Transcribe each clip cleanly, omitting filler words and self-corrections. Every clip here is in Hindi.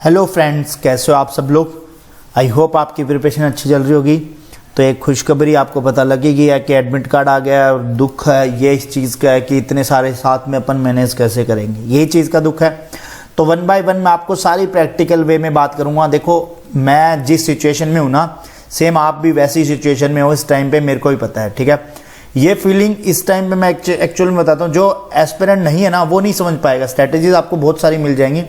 हेलो फ्रेंड्स, कैसे हो आप सब लोग। आई होप आपकी प्रिपरेशन अच्छी चल रही होगी। तो एक खुशखबरी आपको पता लगेगी है कि एडमिट कार्ड आ गया है। दुख है ये इस चीज़ का है कि इतने सारे साथ में अपन मैनेज कैसे करेंगे, यही चीज़ का दुख है। तो वन बाय वन मैं आपको सारी प्रैक्टिकल वे में बात करूँगा। देखो, मैं जिस सिचुएशन में हूँ ना, सेम आप भी वैसी सिचुएशन में हो इस टाइम पे, मेरे को ही पता है। ठीक है, ये फीलिंग इस टाइम पे मैं एक्चुअल में बताता हूँ। जो एस्पिरेंट नहीं है ना, वो नहीं समझ पाएगा। स्ट्रैटेजीज आपको बहुत सारी मिल जाएंगी,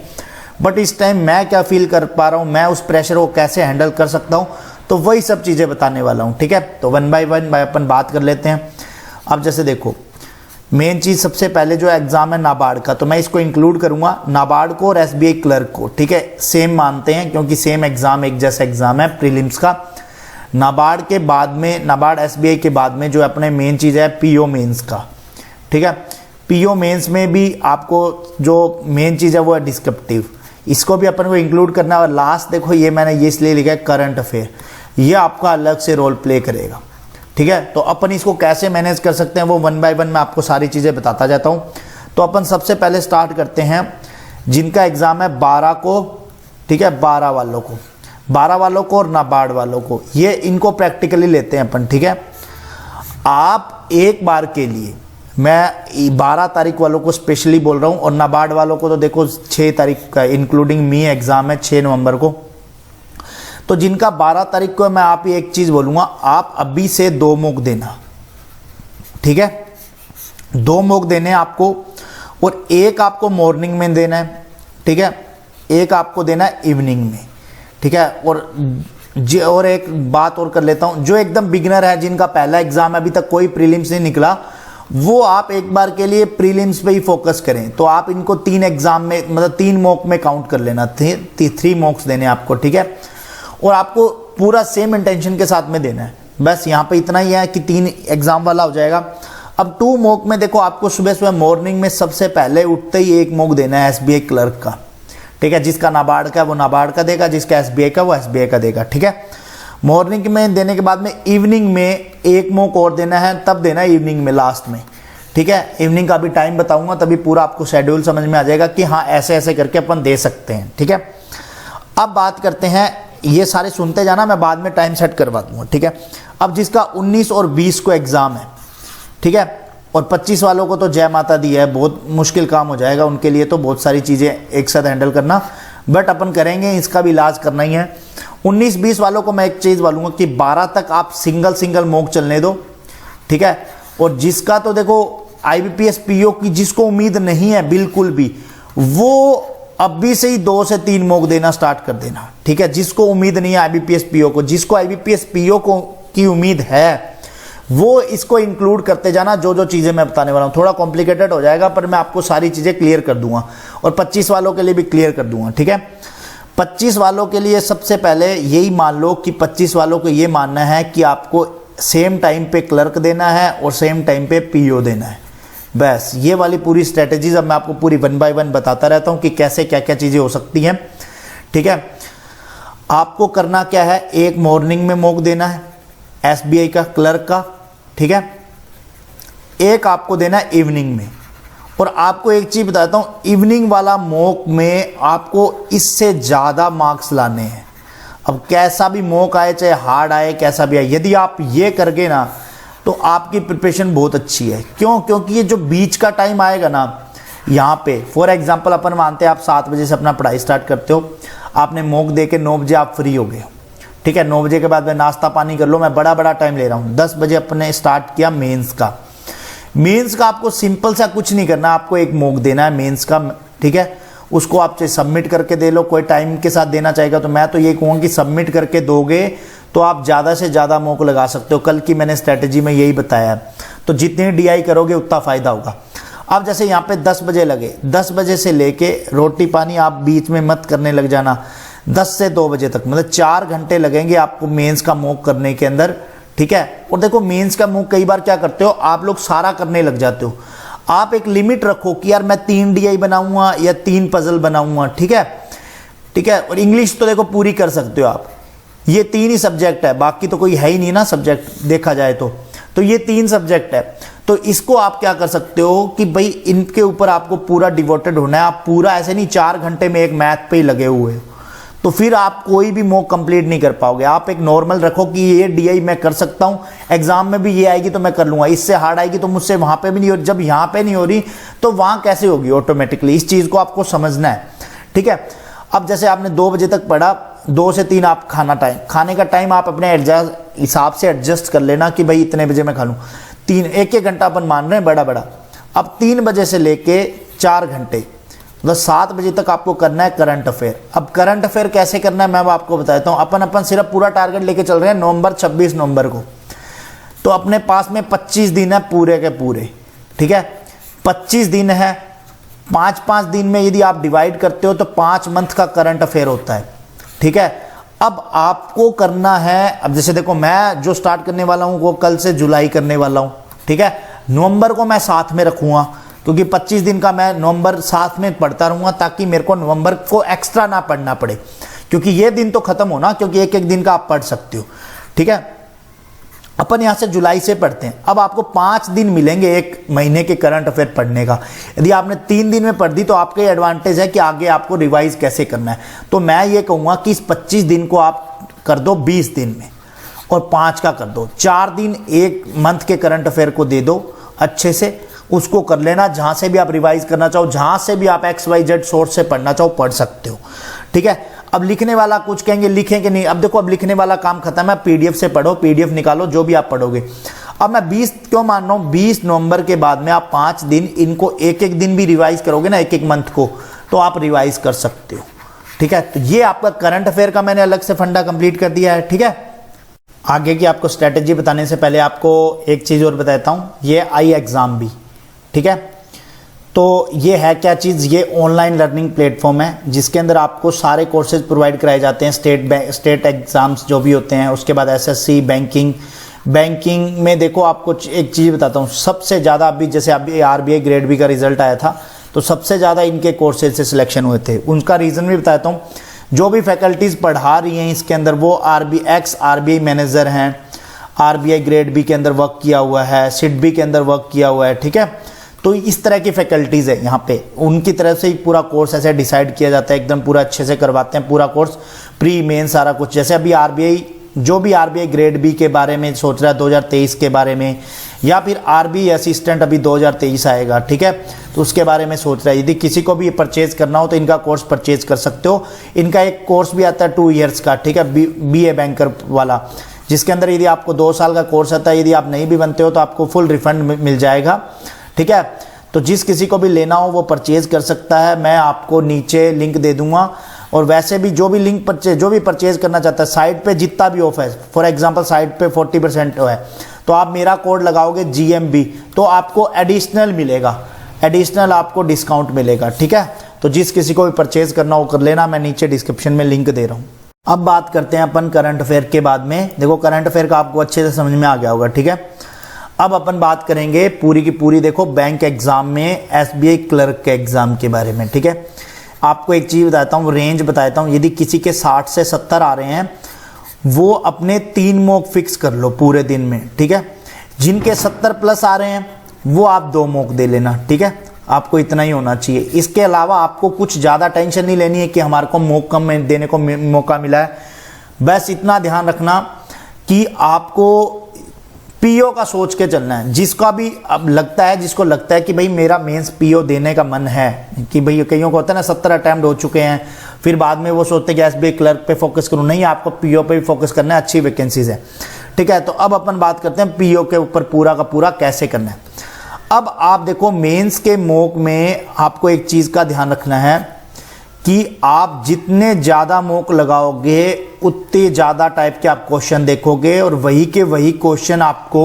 बट इस टाइम मैं क्या फील कर पा रहा हूँ, मैं उस प्रेशर को कैसे हैंडल कर सकता हूँ, तो वही सब चीज़ें बताने वाला हूँ। ठीक है, तो वन बाय वन अपन बात कर लेते हैं। अब जैसे देखो, मेन चीज़ सबसे पहले जो एग्ज़ाम है नाबार्ड का, तो मैं इसको इंक्लूड करूँगा, नाबार्ड को और एसबीआई क्लर्क को। ठीक है, सेम मानते हैं क्योंकि सेम एग्ज़ाम, एक जैसा एग्ज़ाम है प्रीलिम्स का। नाबार्ड के बाद में, नाबार्ड एसबीआई के बाद में जो अपने मेन चीज़ है पीओ मेंस का। ठीक है, पीओ मेंस में भी आपको जो मेन चीज़ है वो है डिस्क्रिप्टिव, इसको भी अपन को इंक्लूड करना है। और लास्ट देखो, ये मैंने ये इसलिए लिखा है करंट अफेयर, ये आपका अलग से रोल प्ले करेगा। ठीक है, तो अपन इसको कैसे मैनेज कर सकते हैं वो वन बाय वन मैं आपको सारी चीज़ें बताता जाता हूँ। तो अपन सबसे पहले स्टार्ट करते हैं जिनका एग्ज़ाम है 12 को। ठीक है, 12 वालों को, 12 वालों को और नाबार्ड वालों को, ये इनको प्रैक्टिकली लेते हैं अपन। ठीक है, आप एक बार के लिए, मैं 12 तारीख वालों को स्पेशली बोल रहा हूँ, और नाबार्ड वालों को तो देखो 6 तारीख का इंक्लूडिंग मी एग्ज़ाम है 6 नवंबर को। तो जिनका 12 तारीख को, मैं आप ही एक चीज़ बोलूँगा, आप अभी से 2 मॉक देना। ठीक है, 2 मॉक देने आपको, और एक आपको मॉर्निंग में देना है। ठीक है, एक आपको देना है इवनिंग में। ठीक है, और एक बात और कर लेता हूँ, जो एकदम बिगिनर है, जिनका पहला एग्ज़ाम है, अभी तक कोई प्रीलिम्स नहीं निकला, वो आप एक बार के लिए प्रीलिम्स पे ही फोकस करें। तो आप इनको 3 एग्जाम में, मतलब 3 मॉक में काउंट कर लेना, 3 मॉक्स देने आपको। ठीक है, और आपको पूरा सेम इंटेंशन के साथ में देना है। बस यहाँ पे इतना ही है कि 3 एग्जाम वाला हो जाएगा। अब 2 मॉक में देखो, आपको सुबह सुबह मॉर्निंग में सबसे पहले उठते ही एक मॉक देना है एसबीआई क्लर्क का। ठीक है, जिसका नाबार्ड का वो नाबार्ड का देगा, जिसका एसबीआई का वो एसबीआई का देगा। ठीक है, मॉर्निंग में देने के बाद में इवनिंग में एक मॉक और देना है, तब देना है इवनिंग में लास्ट में। ठीक है, इवनिंग का भी टाइम बताऊंगा, तभी पूरा आपको शेड्यूल समझ में आ जाएगा कि हाँ ऐसे ऐसे करके अपन दे सकते हैं। ठीक है, अब बात करते हैं, ये सारे सुनते जाना, मैं बाद में टाइम सेट करवा दूंगा। ठीक है, अब जिसका 19 और 20 को एग्जाम है, ठीक है, और 25 वालों को तो जय माता दी है, बहुत मुश्किल काम हो जाएगा उनके लिए, तो बहुत सारी चीज़ें एक साथ हैंडल करना, बट अपन करेंगे, इसका भी इलाज करना ही है। 19-20 वालों को मैं एक चीज़ बोलूँगा कि 12 तक आप सिंगल मॉक चलने दो। ठीक है, और जिसका तो देखो आईबीपीएस पीओ की जिसको उम्मीद नहीं है बिल्कुल भी, वो अभी से ही 2 से 3 मॉक देना स्टार्ट कर देना। ठीक है, जिसको उम्मीद नहीं है आईबीपीएस पीओ को, जिसको आईबीपीएस पीओ को की उम्मीद है, वो इसको इंक्लूड करते जाना। जो जो चीज़ें मैं बताने वाला हूँ, थोड़ा कॉम्प्लिकेटेड हो जाएगा, पर मैं आपको सारी चीज़ें क्लियर कर दूंगा, और 25 वालों के लिए भी क्लियर कर दूंगा। ठीक है, 25 वालों के लिए सबसे पहले यही मान लो कि 25 वालों को ये मानना है कि आपको सेम टाइम पे क्लर्क देना है और सेम टाइम पे पीओ देना है। बस ये वाली पूरी स्ट्रेटेजीज अब मैं आपको पूरी वन बाय वन बताता रहता हूँ कि कैसे क्या क्या चीज़ें हो सकती हैं। ठीक है, आपको करना क्या है, एक मॉर्निंग में मॉक देना है एसबीआई का क्लर्क का। ठीक है, एक आपको देना है इवनिंग में, और आपको एक चीज़ बताता हूँ, इवनिंग वाला मॉक में आपको इससे ज़्यादा मार्क्स लाने हैं। अब कैसा भी मॉक आए, चाहे हार्ड आए, कैसा भी आए, यदि आप ये करगे ना, तो आपकी प्रिपरेशन बहुत अच्छी है। क्यों? क्योंकि ये जो बीच का टाइम आएगा ना, यहाँ पे फॉर एग्जांपल अपन मानते हैं आप 7 बजे से अपना पढ़ाई स्टार्ट करते हो, आपने मॉक दे के 9 बजे आप फ्री हो गए हो। ठीक है, 9 बजे के बाद में नाश्ता पानी कर लो, मैं बड़ा टाइम ले रहा हूँ। 10 बजे अपने स्टार्ट किया मेंस का। मेंस का आपको सिंपल सा कुछ नहीं करना, आपको एक मॉक देना है मेंस का। ठीक है, उसको आप चाहे सबमिट करके दे लो, कोई टाइम के साथ देना चाहेगा तो मैं तो ये कहूँगा कि सबमिट करके दोगे तो आप ज़्यादा से ज़्यादा मॉक लगा सकते हो। कल की मैंने स्ट्रैटेजी में यही बताया है, तो जितनी डीआई करोगे उतना फ़ायदा होगा। अब जैसे यहाँ पे 10 बजे लगे, 10 बजे से लेके रोटी पानी आप बीच में मत करने लग जाना, 10 से 2 बजे तक, मतलब 4 घंटे लगेंगे आपको मेंस का मॉक करने के अंदर। ठीक है, और देखो मेंस का मॉक कई बार क्या करते हो आप लोग, सारा करने लग जाते हो। आप एक लिमिट रखो कि यार मैं 3 डीआई बनाऊंगा या 3 पजल बनाऊंगा। ठीक है, ठीक है, और इंग्लिश तो देखो पूरी कर सकते हो आप, ये 3 ही सब्जेक्ट है, बाकी तो कोई है ही नहीं ना सब्जेक्ट देखा जाए तो ये 3 सब्जेक्ट है। तो इसको आप क्या कर सकते हो कि भाई इनके ऊपर आपको पूरा डिवोटेड होना है। आप पूरा ऐसे नहीं 4 घंटे में एक मैथ पे ही लगे हुए हो, तो फिर आप कोई भी मॉक कंप्लीट नहीं कर पाओगे। आप एक नॉर्मल रखो कि ये डीआई मैं कर सकता हूं, एग्जाम में भी ये आएगी तो मैं कर लूंगा, इससे हार्ड आएगी तो मुझसे वहां पे भी नहीं हो रही, जब यहां पे नहीं हो रही तो वहां कैसे होगी ऑटोमेटिकली। इस चीज को आपको समझना है, ठीक है। अब जैसे आपने 2 बजे तक पढ़ा, 2 से 3 आप खाने का टाइम आप अपने हिसाब से एडजस्ट कर लेना कि भाई इतने बजे मैं खा लूँ। 1 घंटा अपन मान रहे हैं बड़ा। अब 3 बजे से लेके 4 घंटे मतलब 7 बजे तक आपको करना है करंट अफेयर। अब करंट अफेयर कैसे करना है मैं आपको बताता हूँ। अपन सिर्फ पूरा टारगेट लेके चल रहे हैं 26 नवंबर को, तो अपने पास में 25 दिन है पूरे के पूरे, ठीक है। 25 दिन है, 5-5 दिन में यदि आप डिवाइड करते हो तो 5 मंथ का करंट अफेयर होता है, ठीक है। अब आपको करना है, अब जैसे देखो मैं जो स्टार्ट करने वाला हूं वो कल से जुलाई करने वाला हूं, ठीक है। नवंबर को मैं साथ में रखूंगा क्योंकि 25 दिन का मैं नवंबर साथ में पढ़ता रहूंगा ताकि मेरे को नवंबर को एक्स्ट्रा ना पढ़ना पड़े, क्योंकि ये दिन तो खत्म हो ना, क्योंकि एक दिन का आप पढ़ सकते हो, ठीक है। अपन यहां से जुलाई से पढ़ते हैं। अब आपको 5 दिन मिलेंगे 1 महीने के करंट अफेयर पढ़ने का। यदि आपने 3 दिन में पढ़ दी तो आपके एडवांटेज है कि आगे आपको रिवाइज कैसे करना है। तो मैं ये कहूंगा कि इस 25 दिन को आप कर दो 20 दिन में और 5 का कर दो। 4 दिन 1 मंथ के करंट अफेयर को दे दो अच्छे से, उसको कर लेना। जहां से भी आप रिवाइज करना चाहो, जहां से भी आप XYZ सोर्स से पढ़ना चाहो पढ़ सकते हो, ठीक है। अब लिखने वाला कुछ कहेंगे लिखेंगे नहीं, अब देखो अब लिखने वाला काम खत्म है, PDF से पढ़ो, PDF निकालो जो भी आप पढ़ोगे। अब मैं 20 क्यों मान रहा हूं, 20 नवंबर के बाद में आप 5 दिन इनको एक दिन भी रिवाइज करोगे ना, एक मंथ को, तो आप रिवाइज कर सकते हो, ठीक है। तो ये आपका करंट अफेयर का मैंने अलग से फंडा कंप्लीट कर दिया है, ठीक है। आगे की आपको स्ट्रेटेजी बताने से पहले आपको एक चीज और बताता हूं, ये iExam भी, ठीक है। तो ये है क्या चीज़, ये ऑनलाइन लर्निंग प्लेटफॉर्म है जिसके अंदर आपको सारे कोर्सेज प्रोवाइड कराए जाते हैं, स्टेट एग्जाम्स जो भी होते हैं, उसके बाद SSC, बैंकिंग में देखो आपको एक चीज़ बताता हूँ, सबसे ज़्यादा अभी जैसे अभी RBI ग्रेड बी का रिजल्ट आया था तो सबसे ज़्यादा इनके कोर्सेज से सिलेक्शन हुए थे। उनका रीज़न भी बताता हूँ। जो भी फैकल्टीज़ पढ़ा रही हैं इसके अंदर वो RBI मैनेजर हैं, RBI ग्रेड बी के अंदर वर्क किया हुआ है, SIDBI के अंदर वर्क किया हुआ है, ठीक है। तो इस तरह की फैकल्टीज़ है यहाँ पे, उनकी तरफ से ही पूरा कोर्स ऐसे डिसाइड किया जाता है, एकदम पूरा अच्छे से करवाते हैं पूरा कोर्स, प्री मेन सारा कुछ। जैसे अभी जो भी RBI ग्रेड बी के बारे में सोच रहा है 2023 के बारे में, या फिर RBI असिस्टेंट अभी 2023 आएगा, ठीक है, तो उसके बारे में सोच रहा है, यदि किसी को भी परचेज करना हो तो इनका कोर्स परचेज कर सकते हो। इनका एक कोर्स भी आता है 2 ईयर्स का, ठीक है, BA बैंकर वाला, जिसके अंदर यदि आपको 2 साल का कोर्स आता है, यदि आप नहीं भी बनते हो तो आपको फुल रिफंड मिल जाएगा, ठीक है। तो जिस किसी को भी लेना हो वो परचेज कर सकता है, मैं आपको नीचे लिंक दे दूंगा। और वैसे भी जो भी परचेज करना चाहता है, साइट पे जितना भी ऑफ है, फॉर एग्जांपल साइट पे 40% है, तो आप मेरा कोड लगाओगे GMB तो आपको एडिशनल मिलेगा, एडिशनल आपको डिस्काउंट मिलेगा, ठीक है। तो जिस किसी को भी परचेज करना हो कर लेना, मैं नीचे डिस्क्रिप्शन में लिंक दे रहा हूँ। अब बात करते हैं अपन करंट अफेयर के बाद में। देखो करंट अफेयर का आपको अच्छे से समझ में आ गया होगा, ठीक है। अब अपन बात करेंगे पूरी की पूरी, देखो बैंक एग्जाम में SBI क्लर्क के एग्जाम के बारे में, ठीक है। आपको एक चीज बताता हूँ, रेंज बताता हूँ। यदि किसी के 60 से 70 आ रहे हैं वो अपने 3 मॉक फिक्स कर लो पूरे दिन में, ठीक है। जिनके 70 प्लस आ रहे हैं वो आप 2 मॉक दे लेना, ठीक है। आपको इतना ही होना चाहिए। इसके अलावा आपको कुछ ज्यादा टेंशन नहीं लेनी है कि हमारे को मॉक कम देने को मौका मिला है। बस इतना ध्यान रखना कि आपको PO का सोच के चलना है। जिसका भी अब लगता है, जिसको लगता है कि भाई मेरा मेंस PO देने का मन है, कि भाई कईयों को होता है ना 70 अटेम्प्ट हो चुके हैं, फिर बाद में वो सोचते हैं कि SBI क्लर्क पे फोकस करूं, नहीं, आपको PO पे भी फोकस करना है, अच्छी वैकेंसीज है, ठीक है। तो अब अपन बात करते हैं PO के ऊपर पूरा का पूरा कैसे करना है। अब आप देखो मेंस के मॉक में आपको एक चीज का ध्यान रखना है कि आप जितने ज्यादा मॉक लगाओगे उतने ज्यादा टाइप के आप क्वेश्चन देखोगे और वही के वही क्वेश्चन आपको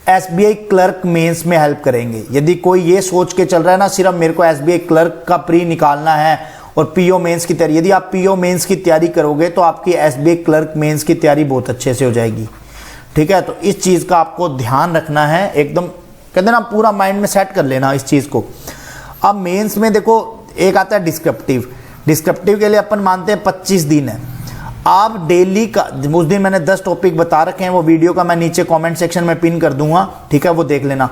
SBI क्लर्क मेंस में हेल्प करेंगे। यदि कोई ये सोच के चल रहा है ना सिर्फ मेरे को SBI क्लर्क का प्री निकालना है और PO मेंस की तैयारी, यदि आप PO मेंस की तैयारी करोगे तो आपकी SBI क्लर्क मेंस की तैयारी बहुत अच्छे से हो जाएगी, ठीक है। तो इस चीज का आपको ध्यान रखना है, एकदम कहते ना पूरा माइंड में सेट कर लेना इस चीज को। अब मेंस में देखो एक आता है डिस्क्रिप्टिव के लिए अपन मानते हैं 25 दिन है। आप डेली का, उस दिन मैंने 10 टॉपिक बता रखे हैं, वो वीडियो का मैं नीचे कमेंट सेक्शन में पिन कर दूंगा, ठीक है, वो देख लेना।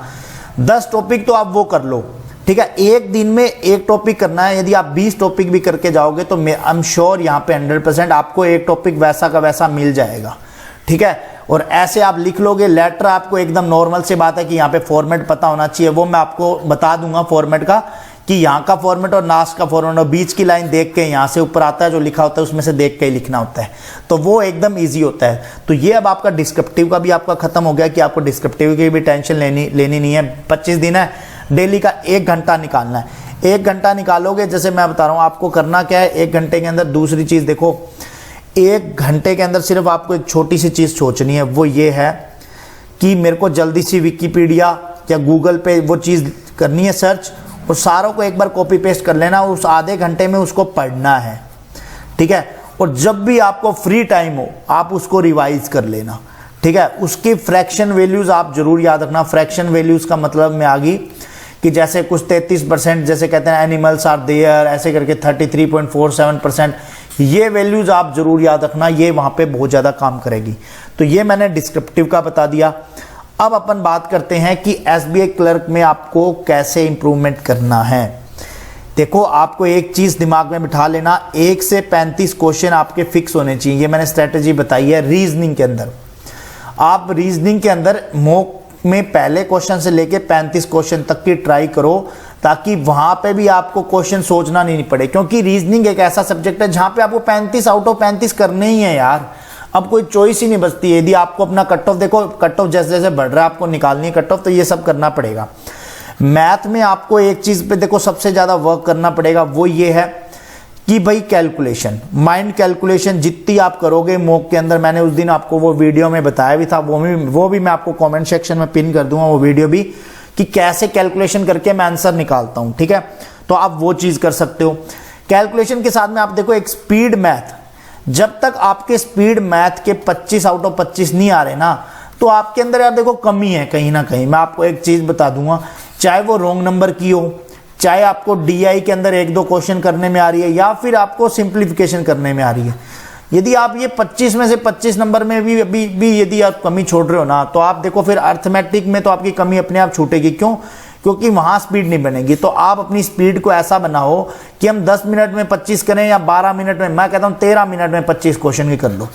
10 टॉपिक तो आप वो कर लो, ठीक है, एक दिन में एक टॉपिक करना है। यदि आप 20 टॉपिक भी करके जाओगे तो मैं आई एम श्योर यहाँ पे 100% आपको एक टॉपिक वैसा का वैसा मिल जाएगा। ठीक है, और ऐसे आप लिख लोगे। लेटर आपको एकदम नॉर्मल से बात है कि यहाँ पे फॉर्मेट पता होना चाहिए, वो मैं आपको बता दूंगा फॉर्मेट का, कि यहाँ का फॉर्मेट और लास्ट का फॉर्मेट, और बीच की लाइन देख के यहाँ से ऊपर आता है जो लिखा होता है उसमें से देख के ही लिखना होता है, तो वो एकदम इजी होता है। तो ये अब आपका डिस्क्रिप्टिव का भी आपका खत्म हो गया कि आपको डिस्क्रिप्टिव की भी टेंशन लेनी नहीं है। 25 दिन है, डेली का 1 घंटा निकालना है। 1 घंटा निकालोगे, जैसे मैं बता रहा हूँ आपको करना क्या है 1 घंटे के अंदर। दूसरी चीज देखो, 1 घंटे के अंदर सिर्फ आपको एक छोटी सी चीज सोचनी है, वो ये है कि मेरे को जल्दी सी विकिपीडिया या गूगल पे वो चीज करनी है सर्च, और सारों को एक बार कॉपी पेस्ट कर लेना, उस आधे घंटे में उसको पढ़ना है। ठीक है, और जब भी आपको फ्री टाइम हो आप उसको रिवाइज कर लेना। ठीक है, उसकी फ्रैक्शन वैल्यूज आप जरूर याद रखना। फ्रैक्शन वैल्यूज का मतलब में आ गई कि जैसे कुछ 33%, जैसे कहते हैं एनिमल्स आर देयर, ऐसे करके 33.47%, ये वैल्यूज आप जरूर याद रखना, ये वहां पे बहुत ज्यादा काम करेगी। तो ये मैंने डिस्क्रिप्टिव का बता दिया। अब अपन बात करते हैं कि एसबीआई क्लर्क में आपको कैसे इंप्रूवमेंट करना है। देखो, आपको एक चीज दिमाग में बिठा लेना, 1 से 35 क्वेश्चन आपके फिक्स होने चाहिए। ये मैंने स्ट्रेटेजी बताई है। रीजनिंग के अंदर आप रीजनिंग के अंदर मॉक में पहले क्वेश्चन से लेके 35 क्वेश्चन तक की ट्राई करो, ताकि वहां पे भी आपको क्वेश्चन सोचना नहीं पड़े, क्योंकि रीजनिंग एक ऐसा सब्जेक्ट है जहां पे आपको 35 आउट ऑफ 35 करने ही है यार। अब कोई चॉइस ही नहीं बचती है। यदि आपको अपना कट ऑफ, देखो कट ऑफ जैसे जैसे बढ़ रहा है आपको निकालनी है कट ऑफ, तो ये सब करना पड़ेगा। मैथ में आपको एक चीज पे देखो सबसे ज्यादा वर्क करना पड़ेगा, वो ये है कि भाई कैलकुलेशन, माइंड कैलकुलेशन जितनी आप करोगे मॉक के अंदर, मैंने उस दिन आपको वो वीडियो में बताया भी था, वो भी मैं आपको कमेंट सेक्शन में पिन कर दूंगा वो वीडियो भी, कि कैसे कैलकुलेशन करके मैं आंसर निकालता हूं। ठीक है, तो आप वो चीज कर सकते हो। कैलकुलेशन के साथ में आप देखो एक स्पीड मैथ, जब तक आपके स्पीड मैथ के 25 आउट ऑफ 25 नहीं आ रहे ना, तो आपके अंदर यार देखो कमी है कहीं ना कहीं। मैं आपको एक चीज बता दूंगा, चाहे वो रॉन्ग नंबर की हो, चाहे आपको डीआई के अंदर 1-2 क्वेश्चन करने में आ रही है, या फिर आपको सिंप्लीफिकेशन करने में आ रही है, यदि आप ये 25 में से 25 नंबर में भी यदि आप कमी छोड़ रहे हो ना, तो आप देखो फिर अर्थमेटिक में तो आपकी कमी अपने आप छूटेगी। क्यों? क्योंकि वहां स्पीड नहीं बनेगी। तो आप अपनी स्पीड को ऐसा बनाओ कि हम 10 मिनट में 25 करें, या 12 मिनट में, मैं कहता हूं 13 मिनट में 25 क्वेश्चन की कर लो।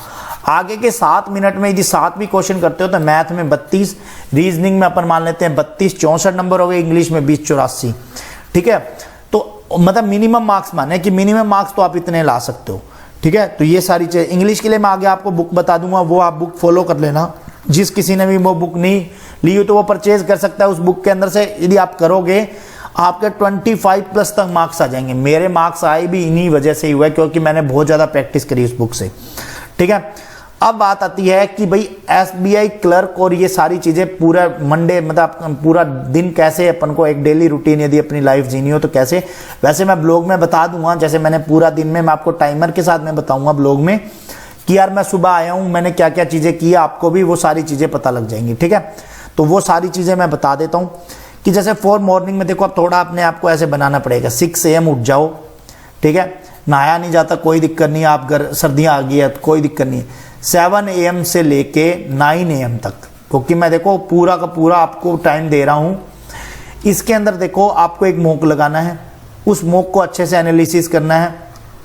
आगे के 7 मिनट में यदि 7 भी क्वेश्चन करते हो तो मैथ में 32, रीजनिंग में अपन मान लेते हैं 32, 64 नंबर हो गए, इंग्लिश में 20, 84। ठीक है, तो मतलब मिनिमम मार्क्स माने कि मिनिमम मार्क्स तो आप इतने ला सकते हो। ठीक है, तो ये सारी चीजें। इंग्लिश के लिए मैं आगे आपको बुक बता दूंगा, वो आप बुक फॉलो कर लेना। जिस किसी ने भी वो बुक नहीं ली हो तो वो परचेज कर सकता है। उस बुक के अंदर से यदि आप करोगे आपके 25+ तक मार्क्स आ जाएंगे। मेरे मार्क्स आए भी इन्हीं वजह से ही हुआ, क्योंकि मैंने बहुत ज्यादा प्रैक्टिस करी उस बुक से। ठीक है, अब बात आती है कि भाई एसबीआई क्लर्क और ये सारी चीजें पूरा मंडे, मतलब पूरा दिन कैसे अपन को एक डेली रूटीन यदि अपनी लाइफ जीनी हो तो कैसे, वैसे मैं ब्लॉग में बता दूंगा। जैसे मैंने पूरा दिन में मैं आपको टाइमर के साथ में बताऊंगा ब्लॉग में कि यार मैं सुबह आया हूं, मैंने क्या क्या चीजें की, आपको भी वो सारी चीजें पता लग जाएंगी। ठीक है, तो वो सारी चीजें मैं बता देता हूं कि जैसे 4 मॉर्निंग में देखो, अब थोड़ा अपने आपको ऐसे बनाना पड़ेगा। 6 AM उठ जाओ। ठीक है, नहाया नहीं जाता कोई दिक्कत नहीं, आप घर सर्दियां आ गई है तो कोई दिक्कत नहीं है। 7 AM से लेके 9 AM तक, क्योंकि मैं देखो पूरा का पूरा आपको टाइम दे रहा हूं। इसके अंदर देखो आपको एक मॉक लगाना है, उस मॉक को अच्छे से एनालिसिस करना है।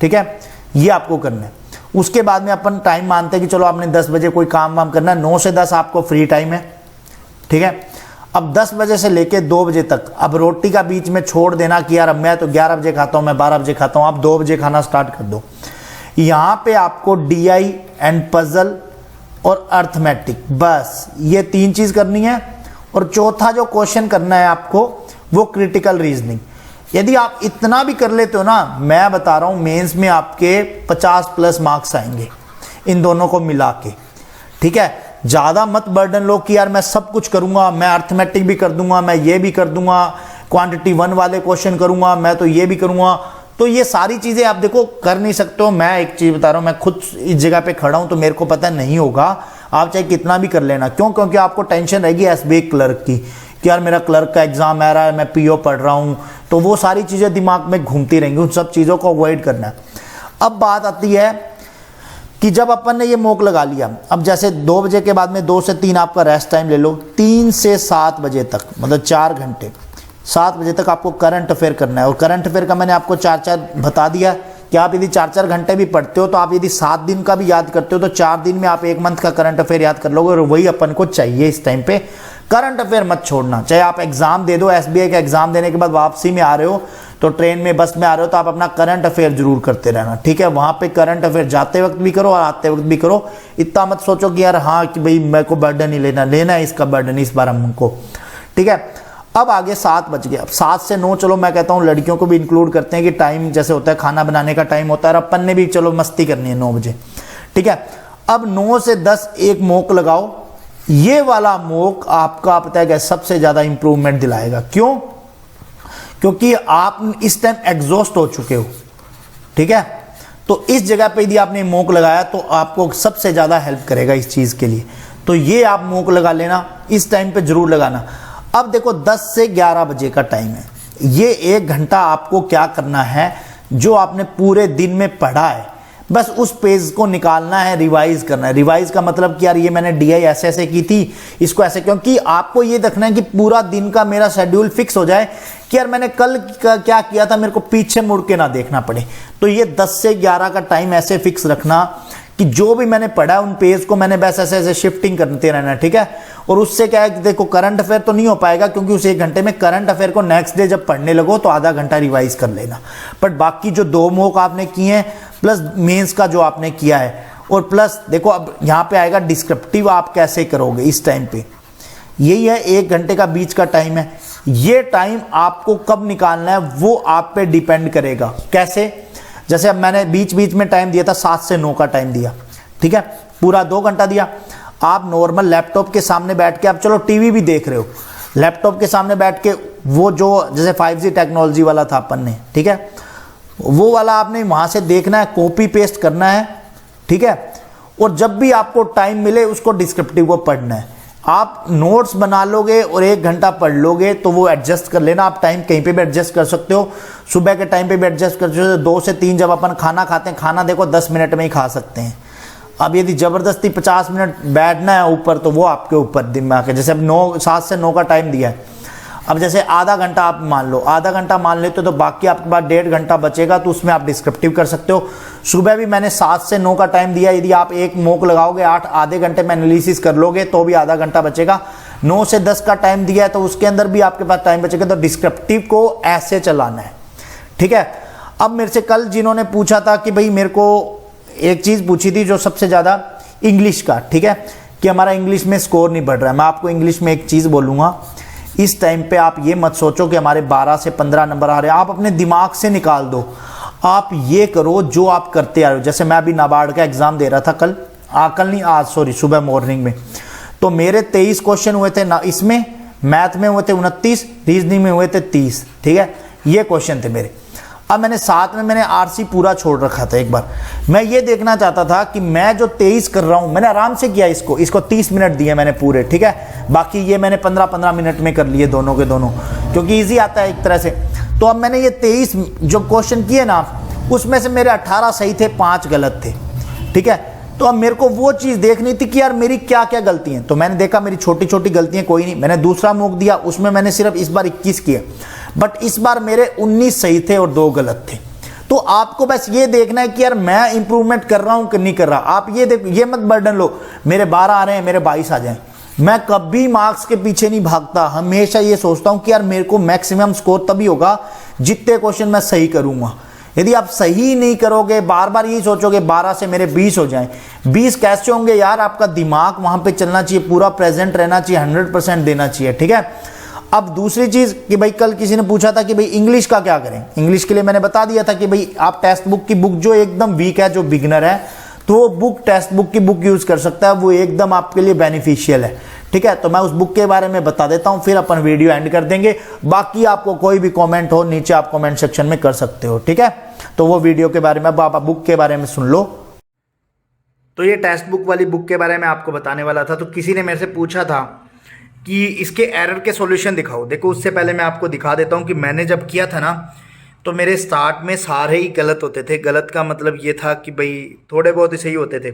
ठीक है, ये आपको करना है। उसके बाद में अपन टाइम मानते हैं कि चलो आपने 10 बजे कोई काम वाम करना है, 9 से 10 आपको फ्री टाइम है। ठीक है, अब 10 बजे से लेके 2 बजे तक अब रोटी का बीच में छोड़ देना कि यार अब मैं तो 11 बजे खाता हूं, मैं 12 बजे खाता हूं, आप 2 बजे खाना स्टार्ट कर दो। यहां पे आपको डीआई एंड पजल और अर्थमेटिक, बस ये 3 चीज करनी है। और चौथा जो क्वेश्चन करना है आपको वो क्रिटिकल रीजनिंग। यदि आप इतना भी कर लेते हो ना, मैं बता रहा हूं मेंस में आपके 50+ मार्क्स आएंगे इन दोनों को मिला के। ठीक है, ज्यादा मत बर्डन लो कि यार मैं सब कुछ करूंगा, मैं अर्थमेटिक भी कर दूंगा, मैं ये भी कर दूंगा, क्वांटिटी 1 वाले क्वेश्चन करूंगा, मैं तो ये भी करूंगा। तो ये सारी चीजें आप देखो कर नहीं सकते हो। मैं एक चीज बता रहा हूं, मैं खुद इस जगह पे खड़ा हूं तो मेरे को पता नहीं होगा। आप चाहे कितना भी कर लेना। क्यों? क्योंकि आपको टेंशन रहेगी एसबीआई क्लर्क की कि यार मेरा क्लर्क का एग्जाम आ रहा है, मैं पीओ पढ़ रहा हूं, तो वो सारी चीजें दिमाग में घूमती रहेंगी। उन सब चीजों को अवॉइड करना है। अब बात आती है कि जब अपन ने ये मॉक लगा लिया, अब जैसे 2 बजे के बाद में 2 से 3 आपका रेस्ट टाइम ले लो, 3 से 7 बजे तक मतलब 4 घंटे। 7 बजे तक आपको करंट अफेयर करना है। और करंट अफेयर का मैंने आपको 4 बता दिया कि आप यदि 4 घंटे भी पढ़ते हो तो आप यदि 7 दिन का भी याद करते हो तो 4 दिन में आप 1 मंथ का करंट अफेयर याद कर लोगे। और वही अपन को चाहिए इस टाइम पे। करंट अफेयर मत छोड़ना, चाहे आप एग्जाम दे दो, एसबीआई का एग्जाम देने के बाद वापसी में आ रहे हो तो ट्रेन में बस में आ रहे हो तो आप अपना करंट अफेयर जरूर करते रहना, ठीक है। वहां पे करंट अफेयर जाते वक्त भी करो और आते वक्त भी करो। इतना मत सोचो कि यार हाँ कि भाई मेरे को बर्डन ही लेना है, इसका बर्डन इस बार हमको, ठीक है। अब आगे 7 बज गए। अब 7 से 9 चलो मैं कहता हूँ लड़कियों को भी इंक्लूड करते हैं कि टाइम जैसे होता है खाना बनाने का टाइम होता है, अपन ने भी चलो मस्ती करनी है 9 बजे, ठीक है। अब 9 से 10 एक मॉक लगाओ। ये वाला मॉक आपका पता है क्या सबसे ज्यादा इंप्रूवमेंट दिलाएगा। क्यों? क्योंकि आप इस टाइम एग्जॉस्ट हो चुके हो, ठीक है। तो इस जगह पे यदि आपने मॉक लगाया तो आपको सबसे ज्यादा हेल्प करेगा इस चीज के लिए। तो ये आप मॉक लगा लेना, इस टाइम पे जरूर लगाना। अब देखो 10 से 11 बजे का टाइम है। ये 1 घंटा आपको क्या करना है, जो आपने पूरे दिन में पढ़ा है बस उस पेज को निकालना है, रिवाइज करना है। रिवाइज का मतलब कि यार ये मैंने डीआई ऐसे ऐसे की थी, इसको ऐसे, क्योंकि आपको ये देखना है कि पूरा दिन का मेरा शेड्यूल फिक्स हो जाए कि यार मैंने कल क्या किया था, मेरे को पीछे मुड़ के ना देखना पड़े। तो ये 10 से 11 का टाइम ऐसे फिक्स रखना कि जो भी मैंने पढ़ा है उन पेज को मैंने बस ऐसे ऐसे शिफ्टिंग करते रहना, ठीक है। और उससे क्या है कि देखो करंट अफेयर तो नहीं हो पाएगा क्योंकि उस 1 घंटे में करंट अफेयर को नेक्स्ट डे जब पढ़ने लगो तो आधा घंटा रिवाइज कर लेना। बट बाकी जो 2 मॉक आपने किए हैं प्लस मेंस का जो आपने किया है, और प्लस देखो अब यहाँ पे आएगा डिस्क्रिप्टिव आप कैसे करोगे इस टाइम पे। यही है 1 घंटे का बीच का टाइम है। ये टाइम आपको कब निकालना है वो आप पे डिपेंड करेगा। कैसे? जैसे अब मैंने बीच बीच में टाइम दिया था 7 से 9 का टाइम दिया, ठीक है, पूरा 2 घंटा दिया। आप नॉर्मल लैपटॉप के सामने बैठ के, आप चलो टीवी भी देख रहे हो, लैपटॉप के सामने बैठ के वो जो जैसे 5G टेक्नोलॉजी वाला था अपन ने, ठीक है, वो वाला आपने वहां से देखना है, कॉपी पेस्ट करना है, ठीक है। और जब भी आपको टाइम मिले उसको डिस्क्रिप्टिव को पढ़ना है। आप नोट्स बना लोगे और 1 घंटा पढ़ लोगे तो वो एडजस्ट कर लेना। आप टाइम कहीं पे भी एडजस्ट कर सकते हो, सुबह के टाइम पे भी एडजस्ट कर सकते हो। 2 से 3 जब अपन खाना खाते हैं, खाना देखो 10 मिनट में ही खा सकते हैं। अब यदि जबरदस्ती 50 मिनट बैठना है ऊपर तो वो आपके ऊपर दिमाग है। जैसे अब 7 से 9 का टाइम दिया है, अब जैसे आधा घंटा आप मान लो, आधा घंटा मान लेते हो तो बाकी आपके पास 1.5 घंटा बचेगा, तो उसमें आप डिस्क्रिप्टिव कर सकते हो। सुबह भी मैंने 7 से 9 का टाइम दिया, यदि आप एक मॉक लगाओगे 8 आधे घंटे में एनालिसिस कर लोगे तो भी आधा घंटा बचेगा। 9 से 10 का टाइम दिया है तो उसके अंदर भी आपके पास टाइम बचेगा। तो डिस्क्रिप्टिव को ऐसे चलाना है, ठीक है। अब मेरे से कल जिन्होंने पूछा था कि भाई मेरे को एक चीज पूछी थी जो सबसे ज्यादा इंग्लिश का, ठीक है, कि हमारा इंग्लिश में स्कोर नहीं बढ़ रहा है। मैं आपको इंग्लिश में एक चीज बोलूंगा, इस टाइम पे आप ये मत सोचो कि हमारे 12 से 15 नंबर आ रहे हैं, आप अपने दिमाग से निकाल दो। आप ये करो जो आप करते आ रहे हो। जैसे मैं अभी नाबार्ड का एग्जाम दे रहा था कल नहीं आज सॉरी सुबह मॉर्निंग में, तो मेरे 23 क्वेश्चन हुए थे ना, इसमें मैथ में हुए थे 29, रीजनिंग में हुए थे 30, ठीक है, ये क्वेश्चन थे मेरे। अब मैंने साथ में मैंने आरसी पूरा छोड़ रखा था। एक बार मैं ये देखना चाहता था कि मैं जो 23 कर रहा हूं, मैंने आराम से किया, इसको 30 मिनट दिए मैंने पूरे, ठीक है। बाकी ये मैंने 15-15 मिनट में कर लिए दोनों के दोनों, क्योंकि इजी आता है एक तरह से। तो अब मैंने ये 23 जो क्वेश्चन किए ना, उसमें से मेरे 18 सही थे, 5 गलत थे, ठीक है। तो अब मेरे को वो चीज देखनी थी कि यार मेरी क्या क्या गलती हैं। तो मैंने देखा मेरी छोटी छोटी गलतियां कोई नहीं। मैंने दूसरा मॉक दिया, उसमें मैंने सिर्फ इस बार 21 किए, बट इस बार मेरे 19 सही थे और 2 गलत थे। तो आपको बस ये देखना है कि यार मैं इंप्रूवमेंट कर रहा हूं कि नहीं कर रहा। आप ये देखो, ये मत बर्डन लो मेरे 12 आ रहे हैं, मेरे 22 आ जाएं। मैं कभी मार्क्स के पीछे नहीं भागता, हमेशा ये सोचता हूं कि यार मेरे को मैक्सिमम स्कोर तभी होगा जितने क्वेश्चन मैं सही करूंगा। यदि आप सही नहीं करोगे, बार बार यही सोचोगे 12 से मेरे 20 हो जाएं, 20 कैसे होंगे यार? आपका दिमाग वहां पे चलना चाहिए, पूरा प्रेजेंट रहना चाहिए, 100% देना चाहिए, ठीक है। अब दूसरी चीज कि भाई कल किसी ने पूछा था कि भाई इंग्लिश का क्या करें। इंग्लिश के लिए मैंने बता दिया था कि भाई आप टेक्स्ट बुक की बुक, जो एकदम वीक है, जो बिगनर है, तो वो बुक टेक्स्ट बुक की बुक यूज कर सकता है, वो एकदम आपके लिए बेनिफिशियल है, ठीक है। तो मैं उस बुक के बारे में बता देता हूं, फिर अपन वीडियो एंड कर देंगे। बाकी आपको कोई भी कमेंट हो नीचे आप कमेंट सेक्शन में कर सकते हो, ठीक है। तो वो वीडियो के बारे में, अब आप बुक के बारे में सुन लो। तो ये टेक्स्ट बुक वाली बुक के बारे में आपको बताने वाला था। तो किसी ने मेरे से पूछा था कि इसके एरर के सॉल्यूशन दिखाओ। देखो उससे पहले मैं आपको दिखा देता हूं कि मैंने जब किया था ना, तो मेरे स्टार्ट में सारे ही गलत होते थे। गलत का मतलब ये था कि भाई थोड़े बहुत ही सही होते थे।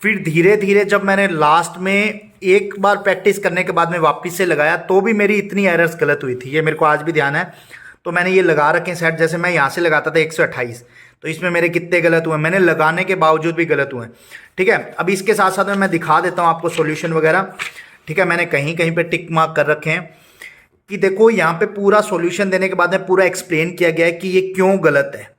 फिर धीरे धीरे जब मैंने लास्ट में एक बार प्रैक्टिस करने के बाद में वापस से लगाया तो भी मेरी इतनी एरर्स गलत हुई थी, ये मेरे को आज भी ध्यान है। तो मैंने ये लगा रखे हैं सेट, जैसे मैं यहाँ से लगाता था 128, तो इसमें मेरे कितने गलत हुए, मैंने लगाने के बावजूद भी गलत हुए। ठीक है, अब इसके साथ साथ में मैं दिखा देता हूँ आपको सॉल्यूशन वगैरह। ठीक है, मैंने कहीं कहीं पे टिक मार्क कर रखे हैं कि देखो यहाँ पे पूरा सॉल्यूशन देने के बाद में पूरा एक्सप्लेन किया गया है कि ये क्यों गलत है।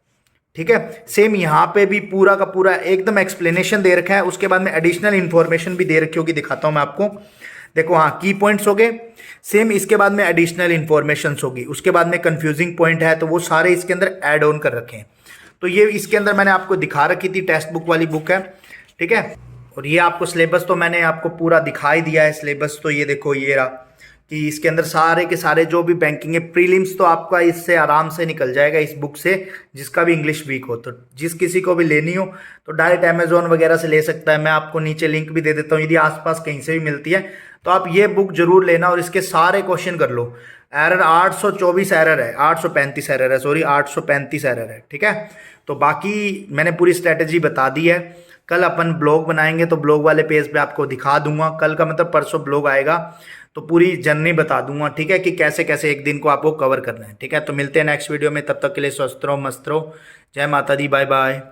ठीक है, सेम यहाँ पे भी पूरा का पूरा एकदम एक्सप्लेनेशन दे रखा है। उसके बाद में एडिशनल इन्फॉर्मेशन भी दे रखी होगी, दिखाता हूँ मैं आपको। देखो हाँ, की पॉइंट्स हो गए, सेम इसके बाद में एडिशनल इन्फॉर्मेशन होगी, उसके बाद में कंफ्यूजिंग पॉइंट है तो वो सारे इसके अंदर ऐड ऑन कर रखे हैं। तो ये इसके अंदर मैंने आपको दिखा रखी थी, टेक्स्ट बुक वाली बुक है। ठीक है, और ये आपको सिलेबस तो मैंने आपको पूरा दिखाई दिया है। सिलेबस तो ये देखो, ये रहा कि इसके अंदर सारे के सारे जो भी बैंकिंग है, प्रीलिम्स तो आपका इससे आराम से निकल जाएगा इस बुक से, जिसका भी इंग्लिश वीक हो। तो जिस किसी को भी लेनी हो तो डायरेक्ट अमेजोन वगैरह से ले सकता है, मैं आपको नीचे लिंक भी दे देता हूँ, यदि आसपास कहीं से भी मिलती है तो आप ये बुक जरूर लेना और इसके सारे क्वेश्चन कर लो। एरर 824 एरर है, 835 एरर है, सॉरी 835 एरर है। ठीक है, तो बाकी मैंने पूरी स्ट्रेटेजी बता दी है। कल अपन ब्लॉग बनाएंगे तो ब्लॉग वाले पेज पे आपको दिखा दूंगा, कल का मतलब परसों ब्लॉग आएगा तो पूरी जर्नी बता दूंगा। ठीक है, कि कैसे कैसे एक दिन को आपको कवर करना है। ठीक है, तो मिलते हैं नेक्स्ट वीडियो में, तब तक के लिए स्वस्थ रहो, मस्त रहो। जय माता दी, बाय बाय।